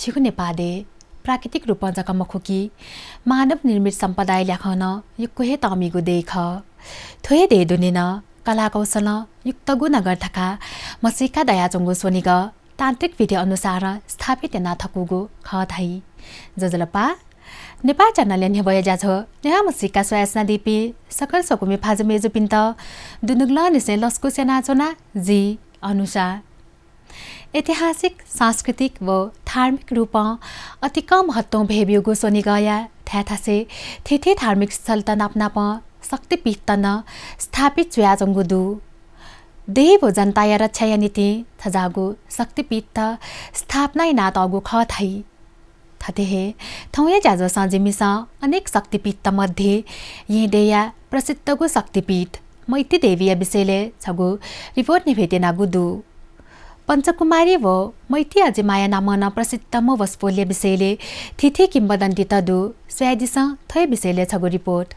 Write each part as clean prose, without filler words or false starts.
छिगु नेपादे प्राकृतिक रूपमा जकमखुकी मानव निर्मित सम्पदाय ल्याखन युक्कुहे तमिगु देख थोए दे दुनिन कला कौशल युक्त गुण गर्थका मसिका दयाजंगु सोनिग तान्त्रिक विधि अनुसार स्थापित नाथकुगु खथाई जजलपा नेपाल च्यानलले नेबय जाछ नेहा मसिका स्वयासना दिपी सकल सकुमे फाज मेजु पिन्त दुनुगला निसे लस्कु सेना चोना जी अनुसार ऐतिहासिक सांस्कृतिक व धार्मिक रूपमा अति कम महत्व भेबियोगु सोनिगया थ्याथासे थिथे धार्मिक स्थल त नापनाप शक्तिपीठ तन स्थापित च्वाजंगु दु देव जनताय रक्षाय नीति थजागु शक्तिपीठ त स्थापना नातगु खथाई थतेहे थौया जाज सजिमिस अनेक शक्तिपीठ त मध्ये ये देया प्रसिद्धगु शक्तिपीठ मैती देवीय विषयले छगु रिपोर्ट निभेटेना गुदु पञ्चकुमारी व मैती अजिमाया नामन प्रसिद्ध म वस्पोल्य विषयले थिथे किम्बदन्ती तदु स्वयादिस थय विषयले छगु रिपोर्ट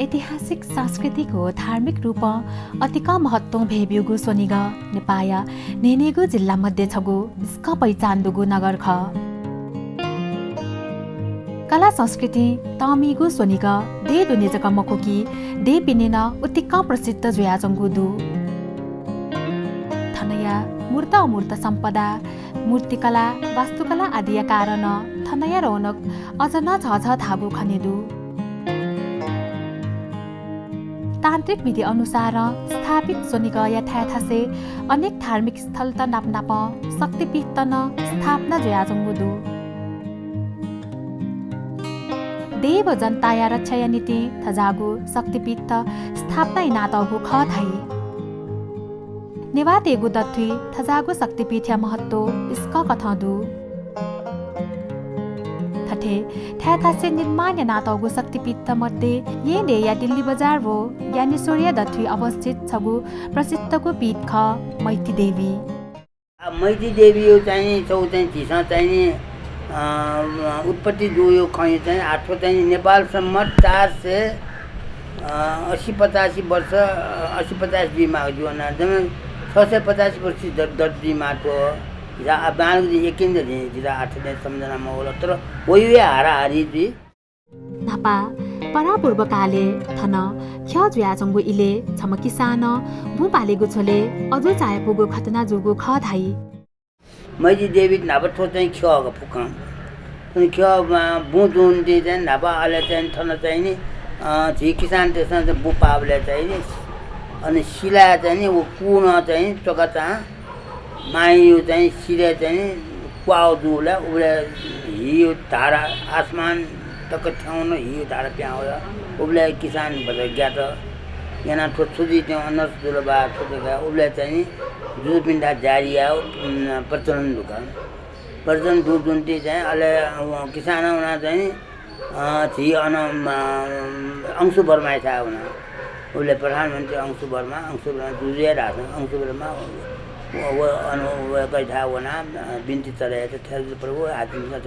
ऐतिहासिक सांस्कृतिक हो धार्मिक रूप अति कम महत्व भेबियोगु सोनिग नेपाय नेनेगु जिल्ला मध्ये छगु विस्क पहिचान्दुगु नगर ख कला संस्कृति तमिगु सोनिग दे दुने जका मकोकी दे पिनेन उति कम प्रसिद्ध जुयाजंगु दु थनया मूर्त अमूर्त सम्पदा मूर्तिकला वास्तुकला आदि कारण थनया रौनक अझ न छ थाबु खनेदु तान्त्रिक विधि अनुसार स्थापित सोनिग यथाथासे अनेक धार्मिक स्थल त नापनाप शक्तिपीठ तन स्थापना जयाजंगु दु देव जनताय रक्षाय नीति थजागु शक्तिपीठ त स्थापना नातगु खथाई नेवातेगु दत्थि थजागु शक्तिपीठ महत्व इसक कथदु थथे थ्याथासे निर्माण नातगु शक्तिपीठ मध्ये ये देया दिल्ली बजार वो ज्ञानेश्वरीय दत्थि अवस्थित छगु प्रसिद्धगु पीठ ख मैती देवी मैती देवी यो चाहिँ चौथै चिसा चाहिँ उत्पत्ति जो यो खै चाहिँ आठो चाहिँ नेपाल सम्म 480-85 वर्ष 80-85 बिमा जुना जमे 685 वर्ष दद्दीमा को जा बालु एकिन जिरा आठले सम्झनामा होला तर ओयुया हाराहारी दि नापा परापूर्व काले थन ख्य जुयाजंगु इले छम किसान भू पालेगु छोले अझै चायपुगु खतना जुगु खथाई मैती देवी नाप थो चाहिँ ख्यको फुकम ख्य बु जुन दि चाहिँ नाप आले चाहिँ थन चाहिँ नि झि किसान त्यसमा चाहिँ बु पावले चाहिँ नि अनि शिला चाहिँ नि उ कुन चाहिँ चोका मायु चाहिँ सिरे चाहिँ क्वाउ दुला उले हियो धारा आसमान तक ठाउँ हियो धारा प्याउला उले किसान बजा ग्यात yana थोथुदी त्यो अनर्स दुलबा थोका उले चाहिँ जुपिन्डा जारिया प्रचलन दुकान प्रचलन दुजुन्टी चाहिँ अले किसान हुना चाहिँ छि अन अंशु बर्मा छ हुना उले प्रधानमन्त्री अंशु बर्मा जुजिया राख अंशु बर्मा वो अनु बैठा हुना बिन्ती चले थे प्रभु हातिम छ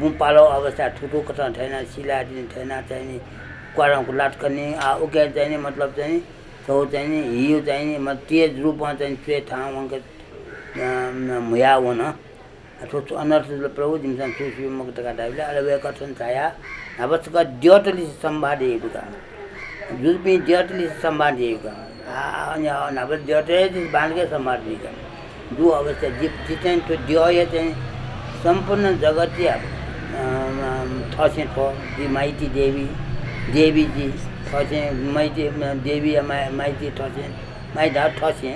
बुपालो अवस्था ठुटो कथा छैन सिला दिन छैन चाहिँ क्वाराको लाटकने उके चाहिँ मतलब चाहिँ सो चाहिँ हियो चाहिँ म तेज रूपमा चाहिँ छे ठाउँको मुया हुन ठुटो अनर्थ प्रभु दिमसन सुसु मुक्तका दाइले अले कथन छाया आवश्यक द्योटली सम्भादिएको का जुपी द्योटली सम्भादिएको अनि नभ द्योटली बाँडके सम्भादिएको दु अवस्था जीव चाहिँ त्यो द्योय चाहिँ सम्पूर्ण जगतीय थसे थो दि माइती देवी जी थसे माइती देवी माइती थसे माइदा थसे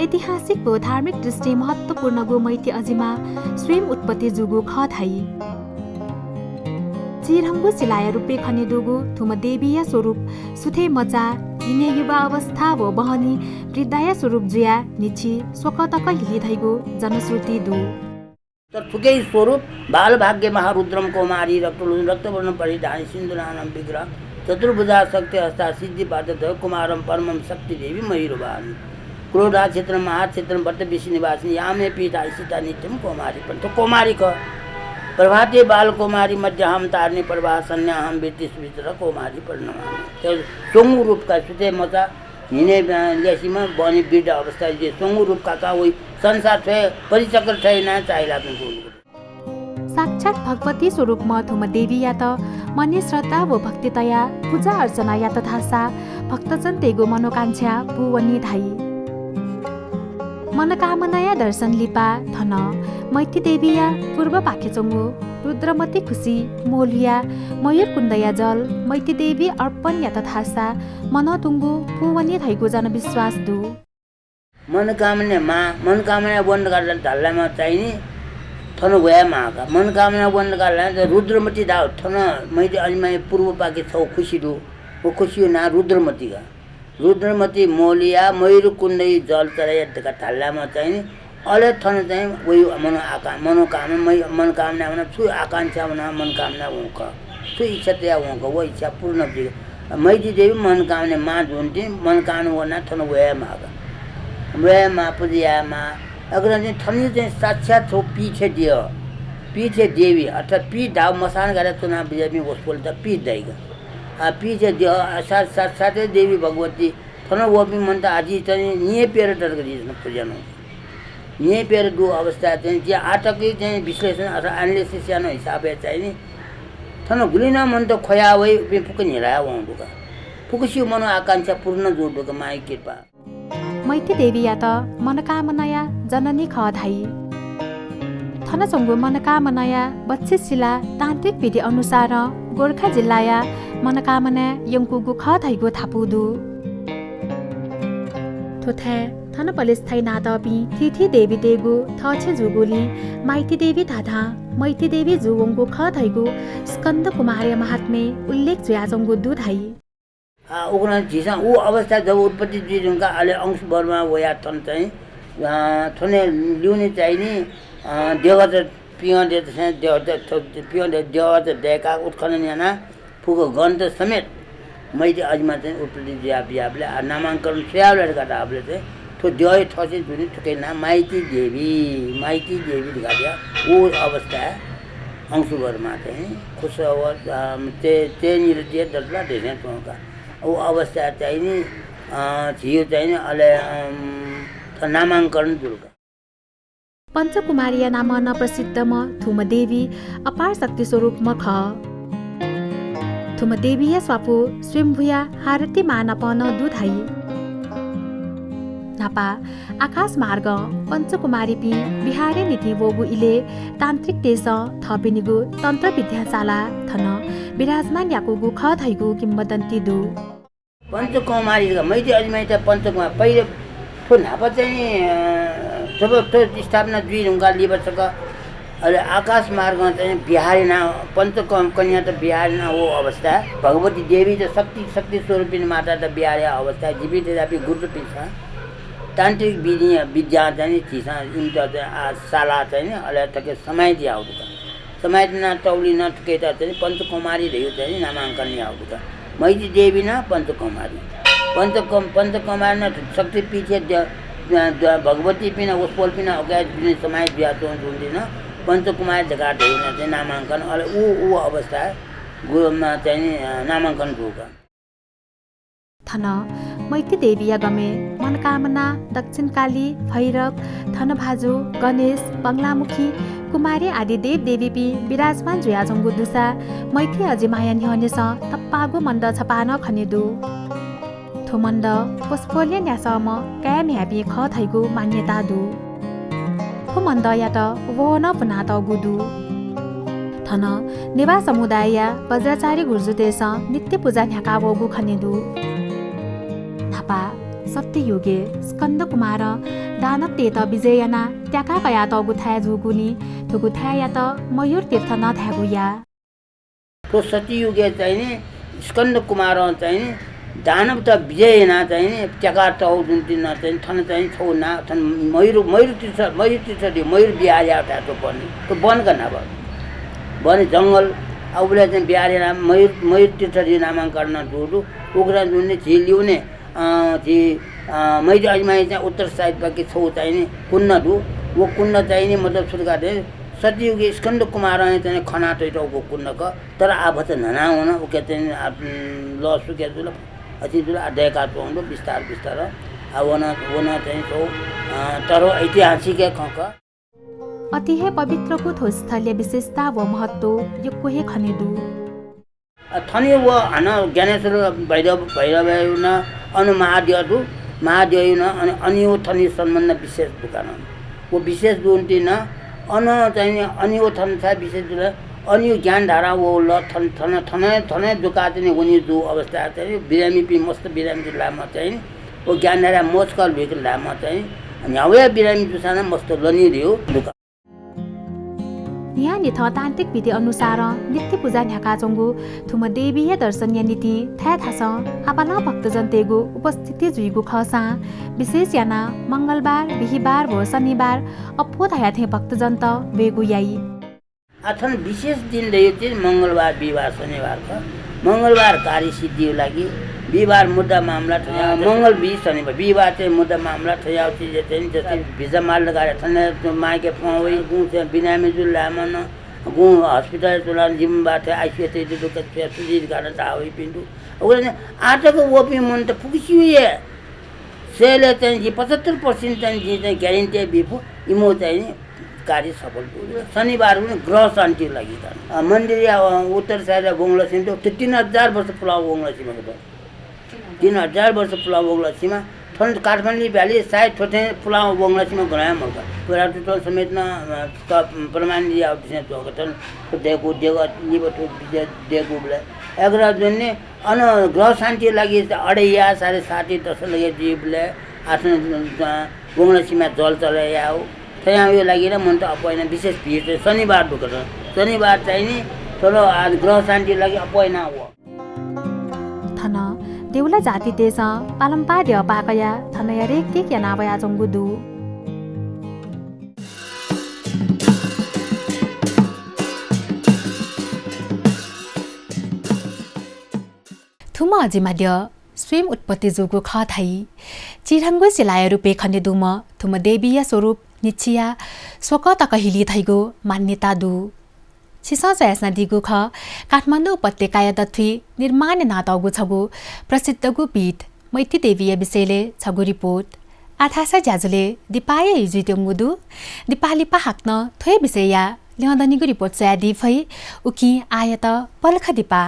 ऐतिहासिक व धार्मिक दृष्टि महत्त्वपूर्ण गो मैती अजिमा स्वयं उत्पत्ति जुगु ख थाई चिरहंगु सिलाया रूपे खने दुगु थुम देवीय स्वरूप सुथे मचा हिने युवा अवस्था व बहनी वृद्धाय स्वरूप जुया निछि स्वकतक हिली धैगु जनश्रुति दु तर थुकै स्वरूप बाल भाग्य महारुद्रम कौमारी रक्तवर्ण परिधानी सिन्धुनानम विग्रह चतुर्भुजा शक्ति हस्ता सिद्धि पादत कुमारम परमम शक्ति देवी मयूरवाणी क्रोधा क्षेत्र महाक्षेत्र बट्ट विषि निवासिनी यामे पीठा सीता नित्यम कौमारी पर तो कौमारी का प्रभाते बाल कुमारी मध्य हम तारने प्रभा सन्या हम बेतिस भित्र कौमारी पर नमाने तो सोंगु रूप का सुते मचा हिने ल्यासीमा बनी वृद्ध अवस्था जे सोंगु रूप का वही संसार छे परिचक्र छैन चाहिला पनि साक्षात भगवती स्वरूपमा थुम देवी या त मन्य श्रद्धा व भक्तितया पूजा अर्चना या तथा सा भक्तजन तेगो मनोकांक्षा पुवनी धाई मनोकामनाया दर्शन लिपा थन मैती देवीया पूर्व पाखेचंगु रुद्रमती खुशी मोलिया मयूर कुन्दया जल मैती देवी अर्पण या तथा सा मनोतुंगु पुवनी धाइगो जनविश्वास दु मनोकामना बन्द गर्न ढल्लामा चाहिने थन गया माका मनोकामना बन्द गर्न रुद्रमती दा थन मैले अलिमाई पूर्व पाके छौ खुशी दु वो खुशी ना रुद्रमती मोलिया मयूर कुण्डई जल चढाइका ढल्लामा चाहिने अले थन चाहिँ वही मनोकामना हुन छु आकांक्षा हुन मनोकामना हुँक छु इच्छा त्या हुँक वो इच्छा पूर्ण दिए मैती देवी मनोकामना मा जुन्ती मनोकामना वना थन गया माका पूजियामा अगर चाहिँ थनी चाहिँ साक्षात हो पीछे देवी अर्थात पीठ धाव मसान गरेर चुनाव बिजेपी होस्पोल त पीठ दैगा पीछे साथसाथै देवी भगवती थन वपी मन त आजी चाहिँ निये पेर डरको दिस पूजन निये पेर दु अवस्था चाहिँ जे आटकै चाहिँ विश्लेषण अथवा एनालिसिस सानो हिसाबले चाहिँ नि थन गुलिन मन त खोया वइ पुक निरा वंदुका पुकसी मनो आकांक्षा पूर्ण जोडुका माई कृपा मैती देवी या त मनोकामनाया जननी ख धाई थन चंगु मनोकामनाया बच्चे शिला तान्त्रिक विधि अनुसार गोर्खा जिल्लाया मनोकामना यंकुगु ख धाइगो थापुदु थोथे थन पलिस्थाई नादपि तिथि देवी देगु थछे जुगुली माइती देवी धाधा मैती देवी जुवंगु ख धाइगु स्कंद कुमारी महात्मे उल्लेख जुयाजंगु दु धाई उगना झिसा ऊ अवस्था जब उत्पत्ति जुका अहिले अंश वर्मा वया थन चाहिँ थने ल्युने चाहिने देवत पिँधे देवत देका उत्खनन याना फुको गन्त समेत मैले अझमा चाहिँ उत्पत्ति बिहाबले नामाङ्कन स्याबले गर्दा आफूले चाहिँ थो देव थसे जुन ठुकैना माइती देवी दिखादिया ऊ अवस्था अंश वर्मा चाहिँ खुस त्यहीँनिर जे दसला धेरै चौका ऊ अवस्था चाहिने थियो चाहिने अहिले नामाङ्कन दुर्गा पञ्चकुमारिया नाम नप्रसिद्धम थुम देवी अपार शक्ति स्वरूपमा ख थुम देवीया स्वापु स्वयंभूया हारती मानपन दुधाई नापा आकाश मार्ग पञ्चकुमारी पि बिहारे नीति वोगु इले तान्त्रिक देश थपिनिगु तन्त्र विद्याशाला थन विराजमान याकुगु ख धैगु किम्बदन्ती दु पञ्चकुमारीका मैले अझमै त पञ्चकुमार पहिले थो नापा चाहिँ जब त्यो स्थापना दुई ढुङ्गा लिबसक अहिले आकाश मार्गमा चाहिँ बिहारी ना पञ्चकन्या त बिहारी ना हो अवस्था भगवती देवी त शक्ति स्वरूपिनी माता त बिहारी अवस्था जीवित जापि गुरुपी छ तान्त्रिक विद्या चाहिँ थिसा इन्टर चाहिँ साला चाहिँ अहिले तक समाइदी आउँदुका समाइदिन टौली न टुकेता चाहिँ पञ्चकुमारी रह्यो चाहिँ नामाङ्कन आउँदुका मैती देवी न पञ्चकुमारी पञ्चकुमारी न शक्ति पीठे भगवती पिना उसपोल पिना अगायत पिना समाज बिहा जुन्दिन पञ्चकुमारी जग्गा ढेउन चाहिँ नामाङ्कन अहिले ऊ अवस्था गुरुमा चाहिँ नामाङ्कन भूका थन मैती देवी गमे मनोकामना दक्षिणकाली भैरव थनभाजु गणेश बङ्गलामुखी कुमारी आदि देव देवी पि विराजमान जुयाजंगु दुसा मैती अजिमाया निहनेस तप्पागु मण्ड छपान खनेदु थुमण्ड पुष्पोल्य न्यासम कायम ह्यापी ख थैगु मान्यता दु थुमण्ड या त वोन पुनात गुदु थन नेवा समुदाय वज्राचार्य गुर्जुतेस नित्य पूजा न्याका वगु खनेदु नापा सत्ययोगे स्कन्द कुमार दानव ते त विजयना त्याका कया तगु थाया जुगुनी थुगु थाया त मयूर तीर्थ न थागुया तो सतीयुगे चाहिँ नि स्कन्द कुमार चाहिँ नि दानव त विजयना चाहिँ नि त्याका टाउ जुन दिन चाहिँ थन चाहिँ छौ ना थन मयूर तीर्थ दियो मयूर बिहार आटा तो बन का नाम बन जंगल अबले चाहिँ बिहार नाम मयूर तीर्थ जी नामांकन जोडु उग्रा जुन झिलिउ ने जी मैले अजमाई चाहिँ उत्तर साइड बाकी छौ चाहिँ नि कुन्न दु वो कुन्न चाहिँ नि मतलब सुरगा दे सतयुगी स्कंद कुमार चाहिँ खना टैटौको कुन्नको तर आब त नना हुन उके चाहिँ ल सुके जुल अति जुल अध्ययका चोंदो विस्तार आवना चाहिँ छौ तर ऐतिहासिक खक अतिहे पवित्रको स्थलीय विशेषता व महत्व यो कोहे खनेदु थने व हन ज्ञानेश्वर भैरव न अनु महादेव न अनि थनी सम्बन्ध विशेष दुकान वो विशेष दुन्ती न अन चाहिँ अनि थन छ विशेष जुल अनि ज्ञान धारा वो ल थने दुका चाहिँ उनी दु अवस्था चाहिँ बिरामी पि मस्त बिरामी जिल्लामा चाहिँ वो ज्ञान धारा मोस्कल भेक लामा चाहिँ न्यावे बिरामी जुसाना मस्त लनी दियो दुका यहाँ निथ तान्त्रिक विधि अनुसार नित्य पूजा न्याका चंगु थुम देवीय दर्शनीय नीति थास आपना भक्तजन तेगु उपस्थिति जुइगु खसा विशेष याना मंगलबार बिहीबार व शनिबार अप्पो थाया थे भक्तजन त वेगु याई अथन विशेष दिन रह्यो चाहिँ मंगलबार बिहीबार शनिबार छ मंगलबार कार्य सिद्धि लागि बिहीबार मुद्दा मामला ठया मंगल बि शनिबार बिहीबार चाहिँ मुद्दा मामला ठया चाहिँ जस्तै भिजा माल लगाएर थने माइके फवै गु चाहिँ बिनामी जुल लामन गु हस्पिटल चलान जिम्बाट आइसिएते दुक सुजित गर्न तावै पिन्डु ओले आटको ओपी मन त फुकिसिए सेले चाहिँ 75% चाहिँ ग्यारेन्टी बिफो इमो चाहिँ कार्य सफल भयो शनिबार पनि ग्रह शान्ति लागि मन्दिर उत्तर साइड बंगला सिम त 3000 वर्ष पुलाव बंगला सिम 3000 वर्ष पुलाव बंगला सिम ठन काठमाडौँ भ्याली साइड ठोटे पुलाव बंगला सिम गराया मौका पुरा टोटल समेत न प्रमाण लिया आउटने जोगतन देखो लिबटो देखो बले एग्रा जन्ने अन ग्रह शान्ति लागि अडैया 7.5 10 लगे जीवले आफ्नो बंगला सिम जल चलाया हो त्यहाँ यो लागि र मन त अपैना विशेष भिड चाहिँ शनिबार ढुक्छ शनिबार चाहिँ नि चलो आज ग्रह शान्ति लागि अपैना हो थन देउला जाति देश पालम्पा देव पाकया थन यारेक के यानावया जंगुदु थुम अजिमाद्य स्वयं उत्पत्ति जोगु ख थाई चिरंगु सिलाय रुपे खने दुम थुम देवीय स्वरूप निचिया स्वक तक हिली थैगो मान्यता दु छिसा सयासना दिगु ख काठमाडौँ उपत्यका दथि निर्माण नातगु छगु प्रसिद्धगु पीठ मैती देवीय विषयले छगु रिपोर्ट आथासा ज्याजुले दिपाय इजुत्यंगुदु दिपाली पाहाक्न थोय विषयया ल्याउँदनीगु रिपोर्ट सयादि फै उकि आयत पलख दिपा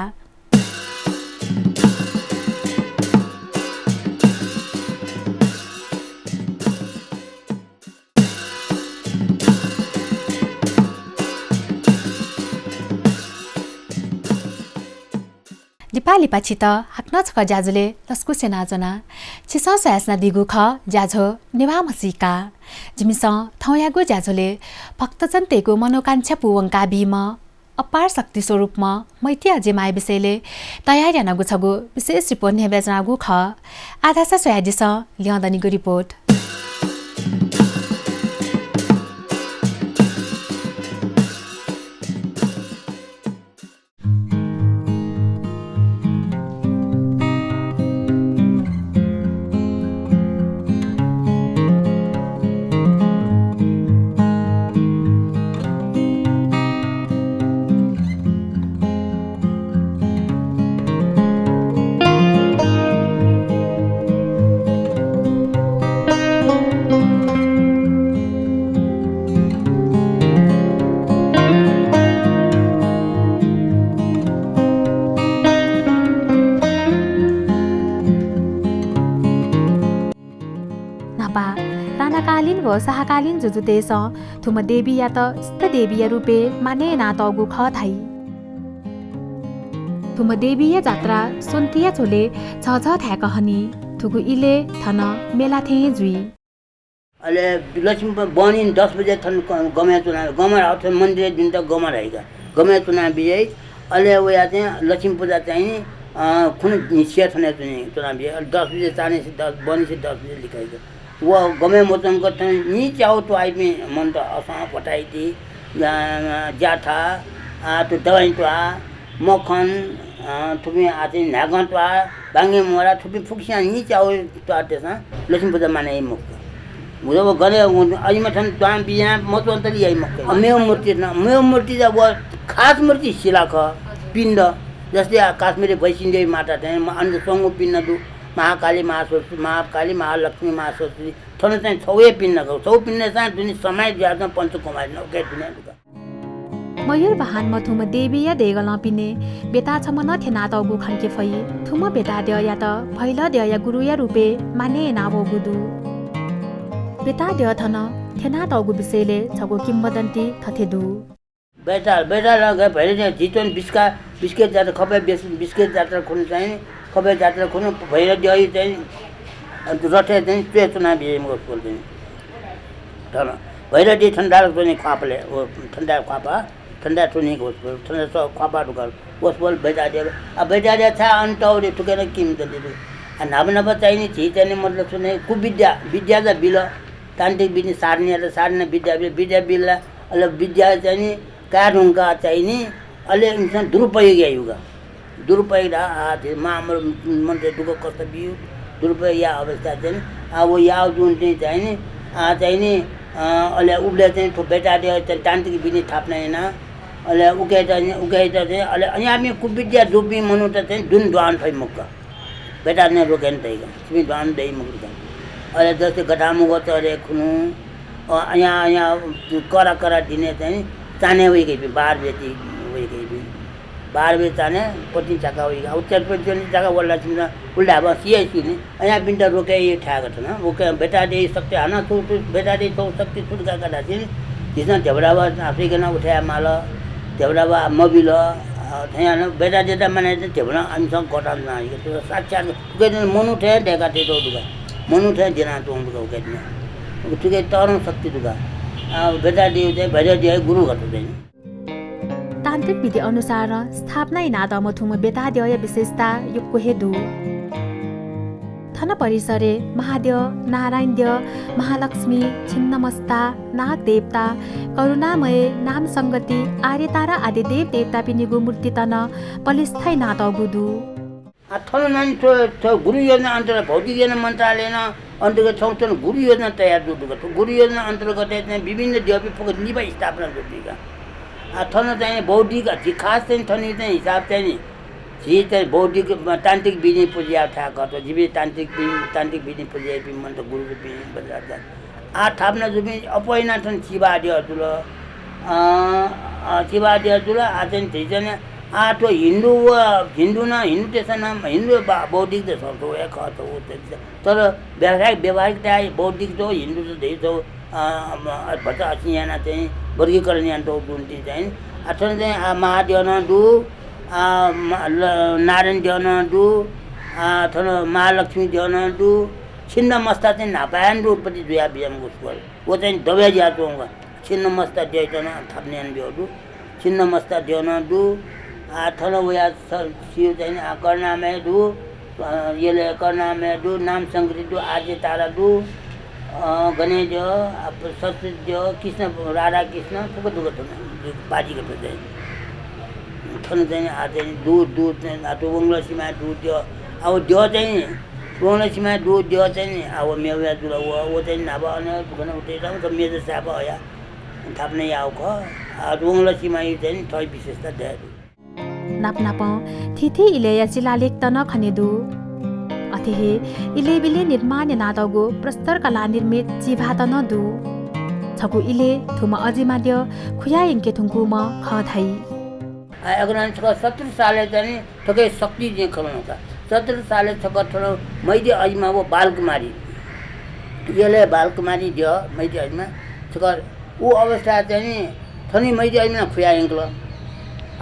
दिपाली पछि त हाक्न छक ज्याजुले लस्कु सेनाजना छिसा सयासना दिगु ख ज्याझो निवा मसिका जिमिस थौयागु ज्याझोले भक्तजन तेगु मनोकांक्षा पुवंका बीम अपार शक्ति स्वरूपमा मैती अजिमाय विषयले तयार यानगु छगु विशेष रिपोर्ट नेबेजनागु ख आधासा सयादिस ल्याउँदनीगु रिपोर्ट शाहकालीन जुजुतेस थुम देवी या त स्थ देवीय रूपे माने नातगु ख थाई थुम देवीय जात्रा सोन्तिया छोले छ छ थ्याक हनी थुगु इले थन मेला थे जुई अहिले लक्ष्मी बनी 10 बजे थन गमे चुनाव गमे आउँछ मन्दिर दिन त गमा रहेगा गमे चुनाव बिजय अहिले उया चाहिँ लक्ष्मी पूजा चाहिँ कुन निश्चय थने चुनाव बिजय 10 बजे चाने से 10 बनी से 10 बजे लिखाइको वो गमे मोचन को नि चाउ तो आई में मन त असा पटाई थी जाथा तो दवाई तो मखन थुपी आते नागन तो बांगे मोरा थुपी फुक्सिया नि चाउ तो आते सा लक्ष्मी पूजा माने मुक्त मुझे वो गले अजिमा थन दाम बिया मतवन त लिया मुक्त मेव मूर्ति ज वो खास मूर्ति शिला ख पिण्ड जस्तै काश्मीरी वैष्णदेवी माता चाहिँ अन्य सङ्गो पिण्ड दु महाकाली महासरस्वती महाकाली महालक्ष्मी महासरस्वती थन चाहिँ छौए पिण्ड गौ छौ पिण्ड चाहिँ दुनी समय ज्यादा पञ्चकुमारी न के दुनिया दुका मयूर बहान मथुम देवीया देगल पिने बेता छम न थेना तगु खन्के फै थुम बेता दय या त फैल दय या गुरुया रुपे माने नावो गुदु बेता दय थन थेना तगु विषयले छगु किम्बदन्ती थथेदु बेटा लगे भैले जितन बिस्केट जात्रा खपे बिस्केट जात्रा खुन चाहिँ खपे जात्रा खुन भैले दय चाहिँ रथे चाहिँ त्यो चुनाव बिजेको स्कुल चाहिँ तर भैले दि ठण्डा पनि खापले ओ ठण्डा खापा ठण्डा चुनी को ठण्डा सो खापा दुकान ओस बोल बेटा दे अब बेटा दे छ अन्टौले टुकेर किम त दे नब चाहिने छि चाहिँ मतलब सुने विद्या ज बिल तान्त्रिक विधि सार्ने विद्या बिल अल विद्या चाहिँ काढुङ्गा चाहिने अहिले इंसान दुरुपयोग मामर मन्त्र दुःख कष्ट बिउ दुरुपयोग या अवस्था चाहिँ अब या जुन चाहिँ चाहिने अहिले उब्ले चाहिँ बेटा दे तान्त्रिक विधि थाप्ने हैन अहिले उकेट चाहिँ अहिले अनि हामी कुविद्या डुबी मनु त चाहिँ जुन द्वान फै मुक्क बेटा ने रोकेन तैगा तिमी द्वान दे मुक्क अहिले जस्तै गटामु गरे खुनु यहाँ करा दिने चाहिँ चाने हुई गई बाहर बेटी हुई गई बाहर बे चाने पति चका हुई गई उत्तर पति चका बोला चिन्ह उल्टा बस ये सुने यहाँ बिंटा रोके ये ठाक था ना वो क्या बेटा दे सकते आना तो बेटा दे तो सकते खुद का करा थी जितना झबरावा अफ्रीका ना उठाया माला झबरावा मोबिल यहाँ ना बेटा देता मैंने झबरा अंशों कोटा ना आएगा तो साक्षात कहते मनु थे देखा थे तो दुका मनु थे जना तो उनका कहते हैं तुझे तौरों शक्ति दुका बेटा दे भैया दे गुरु घट तान्त्रिक विधि अनुसार स्थापना नाद मथुम बेता दय विशेषता युक्को हेदु थन परिसरे महादेव नारायण देव महालक्ष्मी छिन्नमस्ता नाग देवता करुणामय नाम संगति आर्यतारा आदि देव देवता पिनिगु मूर्ति तन पलिस्थाई नाद गुदु थन नानी तो गुरु योजना अन्तर्गत भौतिक योजना मन्त्रालयन अन्तर्गत संस्थान गुरु योजना तयार दुका गुरु योजना अन्तर्गत विभिन्न देवी फुक निभा स्थापना दुका थन चाहिँ बौद्धिक खास चाहिँ थनी चाहिँ हिसाब चाहिँ जी चाहिँ बौद्धिक तान्त्रिक विधि पूजा था गर्छ जीवी तान्त्रिक विधि पूजा मन त गुरु विधि बजार थाप्न जुबी अपैना छन् शिवादि हजुर आजन थिजन तो हिन्दू त्यसमा हिन्दू बौद्धिक त सक्छ एक हो तर व्यवहारिकता बौद्धिक तो हिन्दू त धेरै छ भट्ट यहाँ चाहिँ वर्गीकरण यहाँ तो जुन चाहिँ अथवा चाहिँ महादेव दु नारायण देवन दु अथवा महालक्ष्मी देवन दु छिन्न मस्ता चाहिँ नापायन रूपति दुया बियम उसको वो चाहिँ दबे जातो होगा छिन्न मस्ता देवन थप्ने बियो छिन्न मस्ता देवन दु अथवा वया शिव चाहिँ कर्णामय दु यसले कर्णामय दु नाम संगीत दु आर्य तारा दु गणेश देव सरस्वती देव कृष्ण राधा कृष्ण फुक दुःख बाजीको चाहिँ थन चाहिँ आज दूध तो वंगलसीमा दूध दियो अब दियो चाहिँ वंगलसीमा दूध दियो चाहिँ अब मेवा जुल वो चाहिँ अब अन्य दुकान उठेर त मेजर साब आया थाप्ने आउख वंगलसीमा यो चाहिँ थै विशेषता दे नाप थिथि इलेया शिलालेख त नखनेदु अथेहे इले बिले निर्माण नादगो प्रस्तर कला निर्मित जिभात नदु छगु इले थुम अजिमाद्य खुया इंके थुंकु म खथाई अगर 17 साले चाहिँ थके शक्ति जे खलनका 17 साले थक थरो मैदे अजिमा वो बालकुमारी यसले बालकुमारी दियो मैदे अजिमा थक ऊ अवस्था चाहिँ थनी मैदे अजिमा खुया इंकलो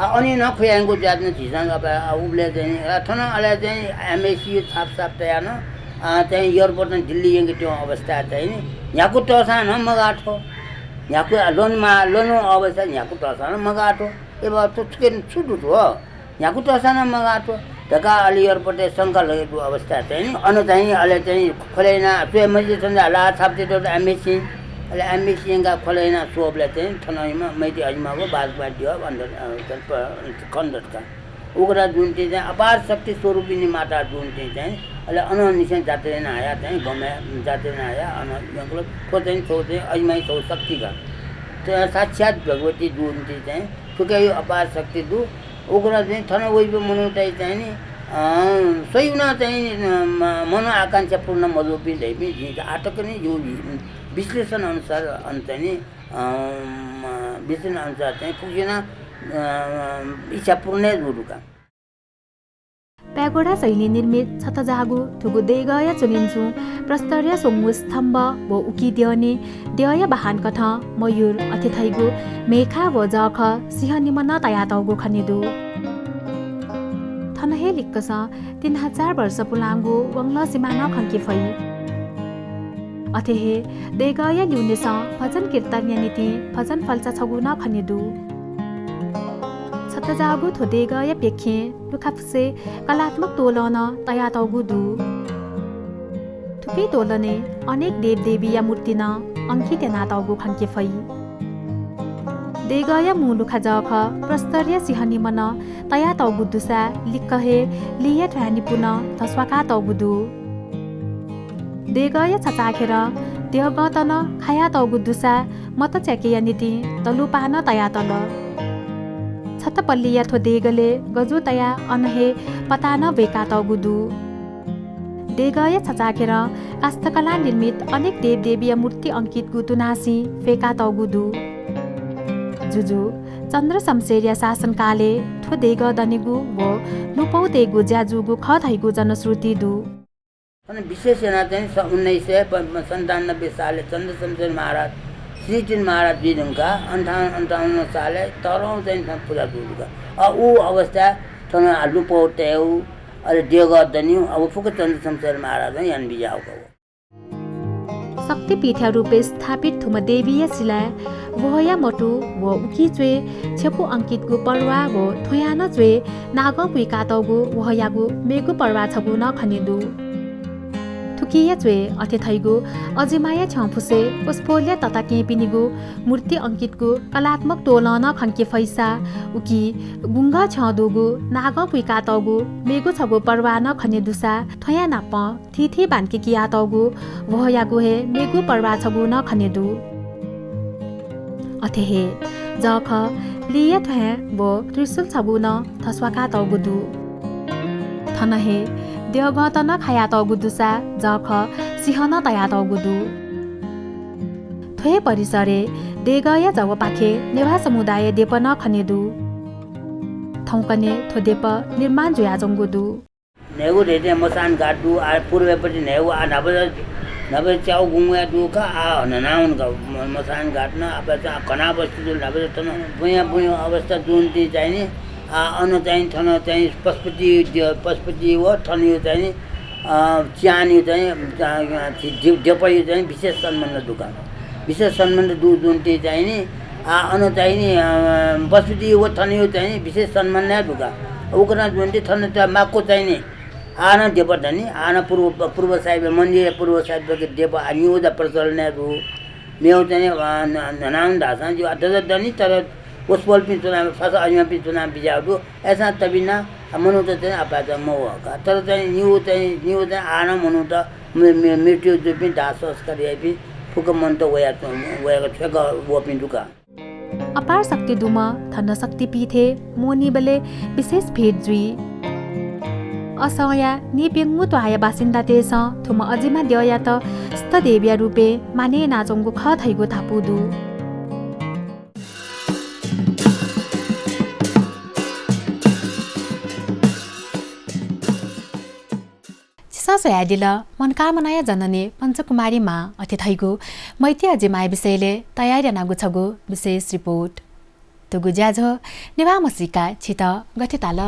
अनि न खुयाङको जातले झिसाङ अब उब्ले चाहिँ थन अले चाहिँ एमएससी छाप तयार न चाहिँ एयरपोर्ट दिल्ली यहाँको त्यो अवस्था चाहिँ नि यहाँको टसान मगाठो यहाँको लोन अवस्था यहाँको टसान मगाठो ए बाबा तो छुटु हो यहाँको टसान मगाठो ढका अलि एयरपोर्ट शङ्का लगेको अवस्था चाहिँ नि अनु चाहिँ अहिले चाहिँ खोलेना त्यो मैले चाहिँ ला छाप्ते तो एमएससी अहिले एमएससीका खोलेना सोबले चाहिँ थनाइमा मैले अजमाको बागबाट दियो अन्त खण्डका उग्रा जुन चाहिँ अपार शक्ति स्वरूपिनी माता जुन चाहिँ अहिले अननिसन जाते आया चाहिँ गमे जाते आया अन यहाँको को चाहिँ छौ चाहिँ अजमाई छौ शक्तिका त्यो साक्षात भगवती जुन चाहिँ तुकै अपार शक्ति दु उग्रा चाहिँ थन वही मनुटाइ चाहिँ नि सयुना चाहिँ मनो आकांक्षा पूर्ण मधुपी दैपी आटक नि यो विश्लेषण अनुसार अन्त नि विश्लेषण अनुसार चाहिँ पुगेन इच्छा पूर्ण गुरुका प्यागोडा शैली निर्मित छतजागु थुगु देगया चुनिन्छु प्रस्तर्य सोंगु स्तम्भ व उकिदियने देय बहान कथ मयूर अतिथैगु मेखा व जख सिंह निमन तयातगु खनिदु थनहे लिक्कस 3000 वर्ष पुलांगु वंगल सिमाना खन्की फै अथेहे देगया ल्युनेस भजन कीर्तन नीति भजन फल्चा छगुन खनिदु छतजागु थोदेगया पेखे लुखाफसे कलात्मक तोलन तयातगु दु थुपी तोलने अनेक देवदेवी या मूर्तिन अंकित नातगु खन्के फै देगया मुलुखा जख प्रस्तर्य सिंहनी मन तयातगु दुसा लिक्कहे लिय ठ्यानी पुन तस्वाका तगुदु देगया छचाखेर देहगतन खाया तगु दुसा मत चेकेया नीति तलुपान तयातल छतपल्लिया थो देगले गजुतया अनहे पतान बेका तगुदु देगया छचाखेर काष्ठकला निर्मित अनेक देवदेवीय मूर्ति अंकित गुतुनासी फेका तगुदु जुजु चन्द्र शमशेरिया शासनकाले थो देग दनिगु व लुपौ देगु ज्याजुगु खथैगु जनश्रुति दु अनि विशेष यहाँ चाहिँ 1997 सालले चन्द्र शमशेर महाराज श्रीचिन महाराज जिदुङका 58 सालले तरौँ चाहिँ पूजा दुलुका ऊ अवस्था तन लुपौ तेउ अहिले देग दनिउ अब फुक चन्द्र शमशेर महाराज यान बिजाउको शक्तिपीठ रूपे स्थापित थुम देवीय शिला वहया मटु व उकी चुए छेपु अंकितगु परवा व थोयान चुए नाग पुइकातगु वहयागु मेगु परवा छगु न खनिदु थुकिया चुए अथेथैगु अजिमाया छफुसे पुष्पोल्य तथा केपिनिगु मूर्ति अंकितगु कलात्मक तोलन खन्के फैसा उकी गुंगा छदुगु नाग पुइकातगु मेगु छगु परवा न खनेदुसा थया नाप थिथि बानके कियातगु वहयागु हे मेगु परवा छगु न खनेदु अथेहे जख लिय थया व त्रिशूल छगु न थस्वाका तगुदु थनहे देवगतन खाया तगुदुसा जख सिंहन तया तगुदु थोए परिसरे देगया जव पाखे नेवा समुदाय देपन खनेदु थौकने थोदेप निर्माण जुया जंगुदु नेगु रेते मसान गाडु आ पूर्वपटि नेगु आ नबे चाउ गुंगया दुका आ ननाउन का मसान गाड्न आपा कना बस्ती जुल नबे तन बुया बुया अवस्था जुनति चाहिँ अन चाहिँ थन चाहिँ पशुपति व थनियो चाहिँ च्यानी चाहिँ डेपै चाहिँ विशेष सम्बन्ध दुकान विशेष सम्बन्ध जुनति चाहिँ नि अन चाहिँ नि पशुपति व थनियो चाहिँ विशेष सम्बन्ध दुकान उकना जुनति थन माको चाहिँ नि आना देव धनी आना पूर्व साहिब मन्दिर पूर्व साहिब देव न्यूज प्रचलन मेउ चाहिँ ननाउन धासा जो अदर धनी तर उसपोल पनि चुनाव फस अजमा पनि चुनाव बिजाउ ऐसा तबिना मनु त चाहिँ आपा म का तर चाहिँ न्यू चाहिँ आना मनु त मृत्यु जो पनि दाह संस्कार पनि फुक मन त वयाको छेक वो पनि दुका अपार शक्ति दुमा थन शक्ति पीथे मोनी बले विशेष भेट जुई असया निपेङमु त्वाया बासिन्दा तेस थुम अजिमा देवया त स्त देविया रूपे माने नाचंगु ख थैगु थापुदु सयादिल मनकामनाया जनने पञ्चकुमारीमा अतिथैगु मैती अजिमाय विषयले तयारी नागु छगु विशेष रिपोर्ट तुगु ज्याझो निवामसिका छित गठिताल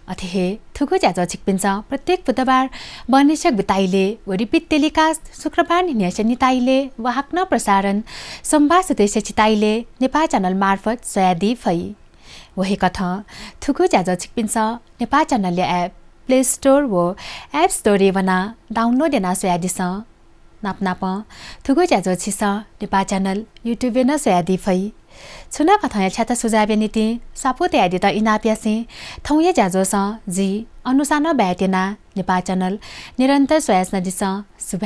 अथे थुगु ज्याजो छिकपिन्छ प्रत्येक बुधबार बनिसक बिताइले वरिपित टेलिकास्ट शुक्रबार निन्यासे निताइले वाहक न प्रसारण सोमबार सुतेसे चिताइले नेपाल च्यानल मार्फत सयादी फै वही कथा थुगु ज्याजो छिकपिन्छ Nepal channel app play store व एप स्टोर बना डाउनलोड एना सयादिस नाप थुगु ज्याजो छिस नेपाल च्यानल युट्युब न सयादी फै छुना कथा छाता सुझाव नीति सापुते आदिता इनाप्यासी थौये ज्याजोस जी अनुसार बैटेना नेपाल च्यानल निरन्तर स्वयस नदिस शुभ